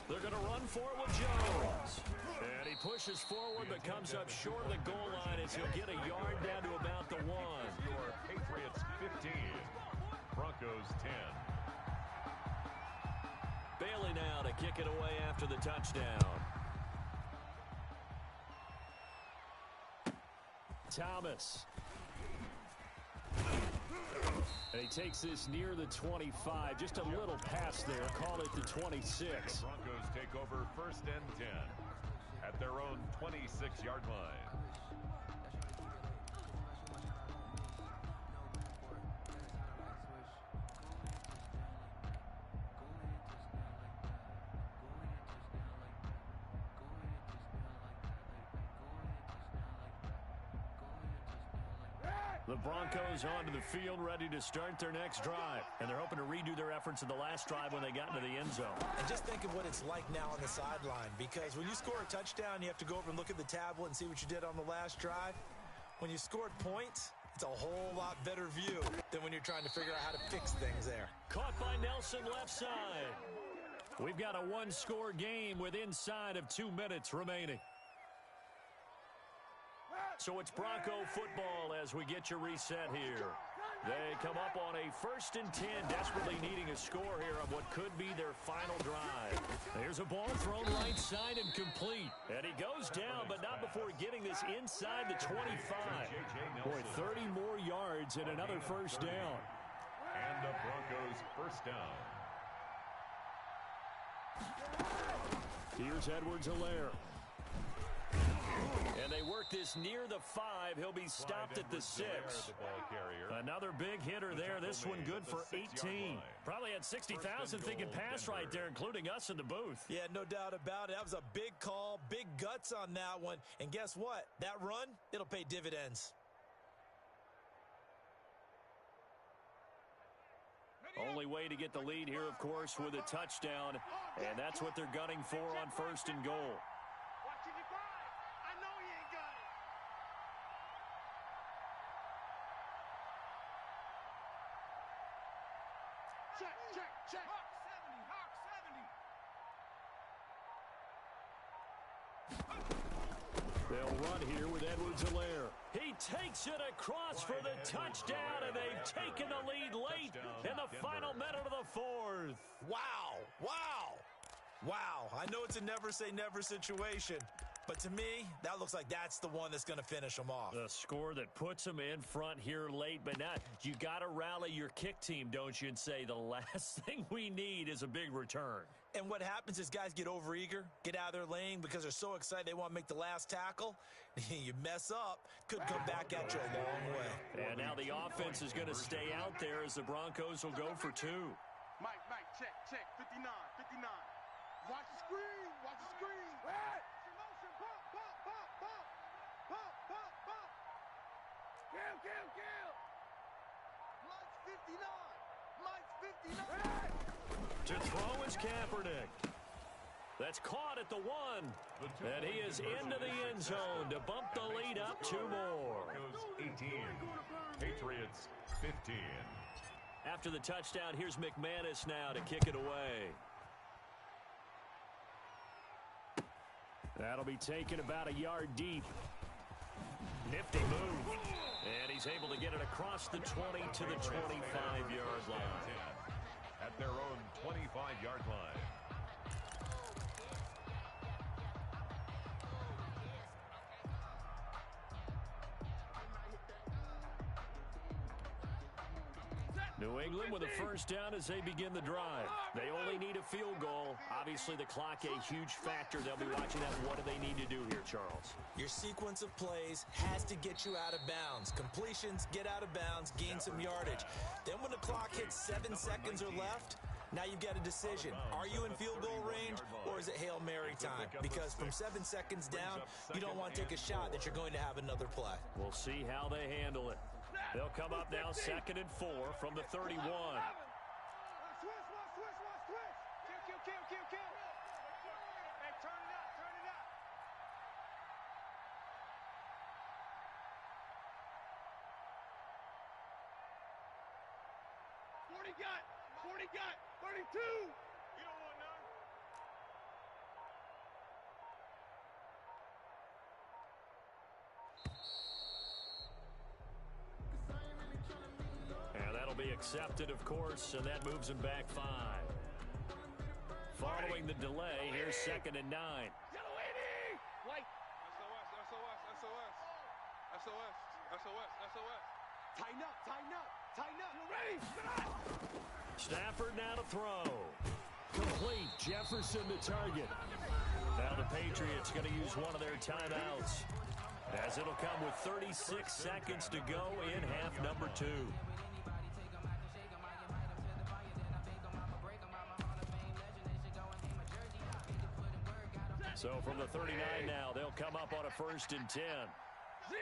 They're going to run for it with Jones. And he pushes forward but comes up short of the goal line as he'll get a yard down to about the 1. Your Patriots 15, Broncos 10. Bailey now to kick it away after the touchdown. Thomas. And he takes this near the 25. Just a little pass there. Call it the 26. The Broncos take over 1st and 10 at their own 26-yard line. The Broncos onto the field, ready to start their next drive. And they're hoping to redo their efforts in the last drive when they got into the end zone. And just think of what it's like now on the sideline, because when you score a touchdown, you have to go over and look at the tablet and see what you did on the last drive. When you scored points, it's a whole lot better view than when you're trying to figure out how to fix things there. Caught by Nelson left side. We've got a one-score game with inside of 2 minutes remaining. So it's Bronco football as we get you reset here. They come up on a 1st and 10, desperately needing a score here on what could be their final drive. There's a ball thrown right side and complete. And he goes down, but not before getting this inside the 25. Boy, 30 more yards and another first down. And the Broncos first down. Here's Edwards-Helaire. And they work this near the 5. He'll be stopped at the 6. Another big hitter there. This one good for 18. Probably had 60,000 thinking pass right there, including us in the booth. Yeah, no doubt about it. That was a big call, big guts on that one. And guess what? That run, it'll pay dividends. Only way to get the lead here, of course, with a touchdown. And that's what they're gunning for on 1st and goal. Check. Hawk 70. They'll run here with Edwards-Helaire. He takes it across for the touchdown, and they've taken the lead late in the final minute of the 4th. Wow. I know it's a never-say-never situation, but to me, that looks like that's the one that's going to finish them off. The score that puts them in front here late, but not. You got to rally your kick team, don't you, and say the last thing we need is a big return. And what happens is guys get overeager, get out of their lane because they're so excited they want to make the last tackle. You mess up, could come back at you a long way. And now the offense is going to stay out there as the Broncos will go for 2. Mike, check. 59. Watch the screen. What? Motion, pump. Kill. Mike's 59. To throw is Kaepernick. That's caught at the 1. And he is into the end zone to bump the lead up 2 more. Broncos 18. Patriots 15. After the touchdown, here's McManus now to kick it away. That'll be taken about a yard deep. Nifty move. And he's able to get it across the 20 to the 25-yard line. At their own 25-yard line. New England with a first down as they begin the drive. They only need a field goal. Obviously, the clock a huge factor. They'll be watching that. What do they need to do here, Charles? Your sequence of plays has to get you out of bounds. Completions, get out of bounds, gain some yardage. Then when the clock hits 7 seconds or left, now you've got a decision. Are you in field goal range or is it Hail Mary time? Because from 7 seconds down, you don't want to take a shot that you're going to have another play. We'll see how they handle it. They'll come up now 2nd and 4 from the 31. Switch. Kill. Hey, turn it up. 40 got. 32. You don't want none. And that'll be accepted, of course, and that moves him back 5. Following the delay, here's 2nd and 9. White. SOS. Tighten up. You ready? Stafford now to throw. Complete. Jefferson to target. Now the Patriots going to use one of their timeouts, as it'll come with 36 seconds to go in half number 2. So from the 39 now, they'll come up on a 1st and 10. 0.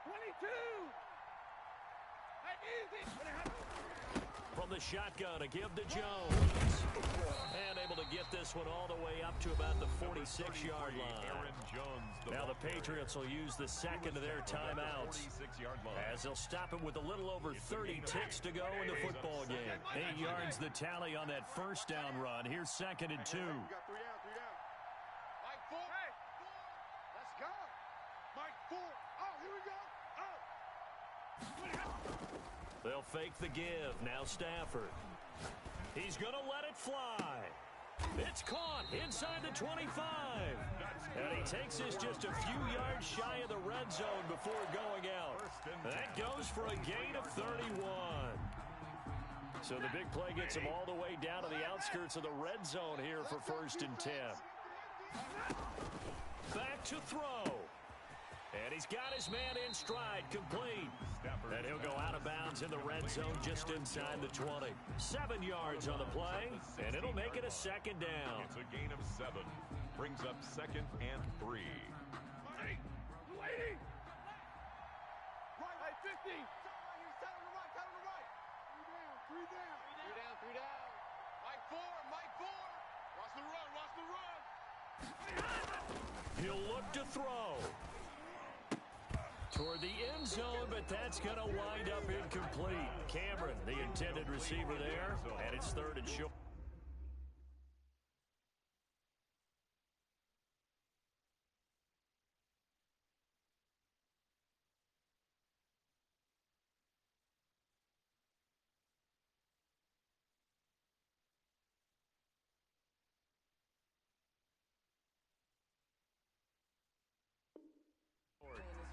22. the shotgun to give to Jones. And able to get this one all the way up to about the 46-yard line. Now the Patriots will use the second of their timeouts as they'll stop him with a little over 30 ticks to go in the football game. 8 yards the tally on that first down run. Here's 2nd and 2. They'll fake the give. Now Stafford. He's going to let it fly. It's caught inside the 25. And he takes this just a few yards shy of the red zone before going out. That goes for a gain of 31. So the big play gets him all the way down to the outskirts of the red zone here for 1st and 10. Back to throw. And he's got his man in stride, complete. And he'll go out of bounds in the red zone just inside the 20. 7 yards on the play, and it'll make it a 2nd down. It's a gain of 7. Brings up 2nd and 3. Hey, 50. Right, 50. Tell him to right. 3 down. 3 down. Mike 4. Watch the run. He'll look to throw toward the end zone, but that's going to wind up incomplete. Cameron, the intended receiver there, and it's 3rd and short.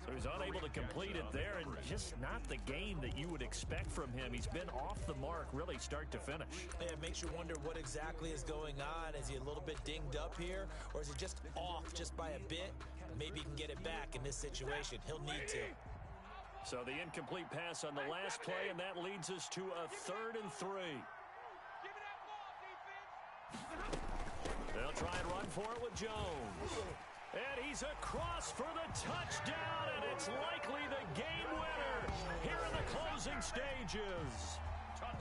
So he's unable to complete it there, and just not the game that you would expect from him. He's been off the mark really start to finish. Yeah, it makes you wonder what exactly is going on. Is he a little bit dinged up here, or is he just off just by a bit? Maybe he can get it back in this situation. He'll need to. So the incomplete pass on the last play, and that leads us to a 3rd and 3. They'll try and run for it with Jones. And he's across for the touchdown, and it's likely the game winner here in the closing stages.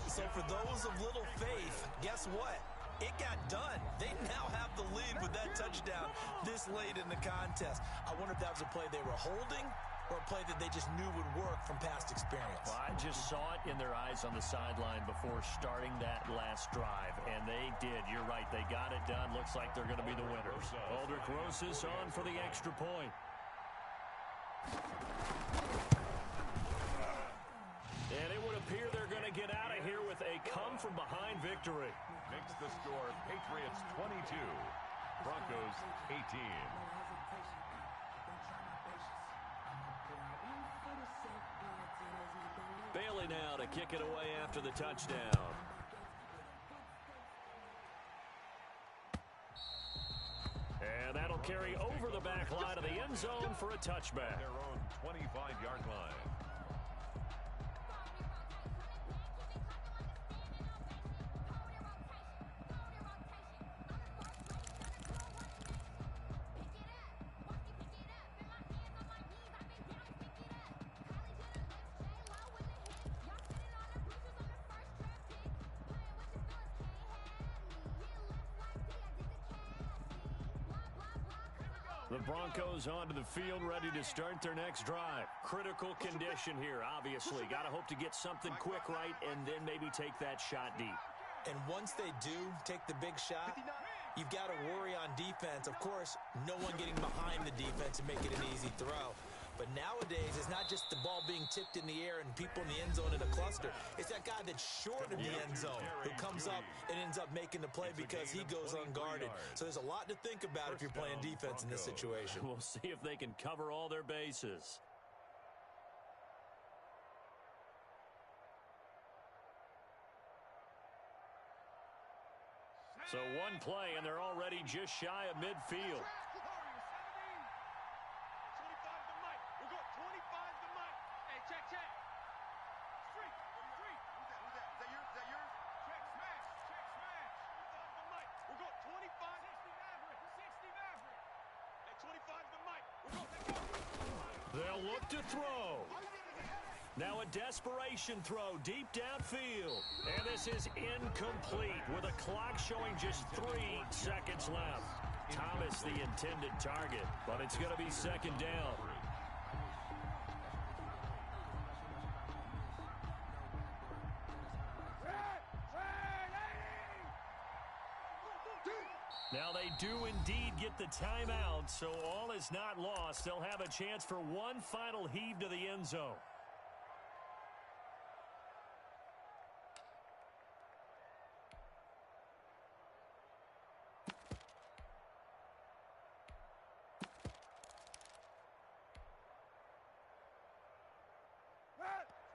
So for those of little faith, guess what? It got done. They now have the lead with that touchdown this late in the contest. I wonder if that was a play they were holding or a play that they just knew would work from past experience. Well, I just saw it in their eyes on the sideline before starting that last drive, and they did. You're right. They got it done. Looks like they're going to be the winners. Aldrich Rosas on for the extra point. And it would appear they're going to get out of here with a come-from-behind victory. Makes the score Patriots 22, Broncos 18. Bailey now to kick it away after the touchdown. And that'll carry over the back line of the end zone for a touchback. Their own 25-yard line. The Broncos onto the field, ready to start their next drive. Critical condition here, obviously. Got to hope to get something quick right and then maybe take that shot deep. And once they do take the big shot, you've got to worry on defense. Of course, no one getting behind the defense and make it an easy throw. But nowadays, it's not just the ball being tipped in the air and people in the end zone in a cluster. It's that guy that's short of the end zone who comes up and ends up making the play because he goes unguarded. So there's a lot to think about if you're playing defense in this situation. We'll see if they can cover all their bases. So one play, and they're already just shy of midfield. They'll look to throw. Now a desperation throw deep downfield. And this pass is incomplete with a clock showing just 3 seconds left. Thomas the intended target, but it's going to be second down. Now they do indeed get the timeout, so all is not lost. They'll have a chance for one final heave to the end zone.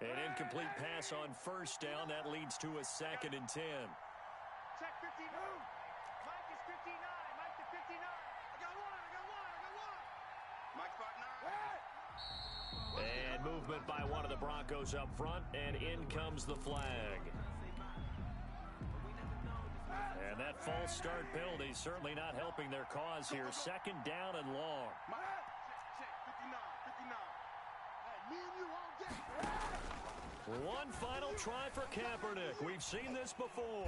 An incomplete pass on first down. That leads to a 2nd and 10. Check 59. Mike is 59. Mike to 59. I got one. And movement by one of the Broncos up front, and in comes the flag. And that false start penalty certainly not helping their cause here. 2nd down and long. Check 59. 59. Hey, me and you all day. One final try for Kaepernick. We've seen this before.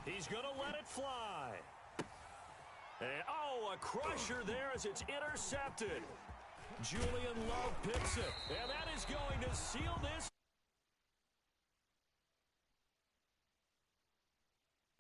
He's going to let it fly. And, a crusher there as it's intercepted. Julian Love picks it. And that is going to seal this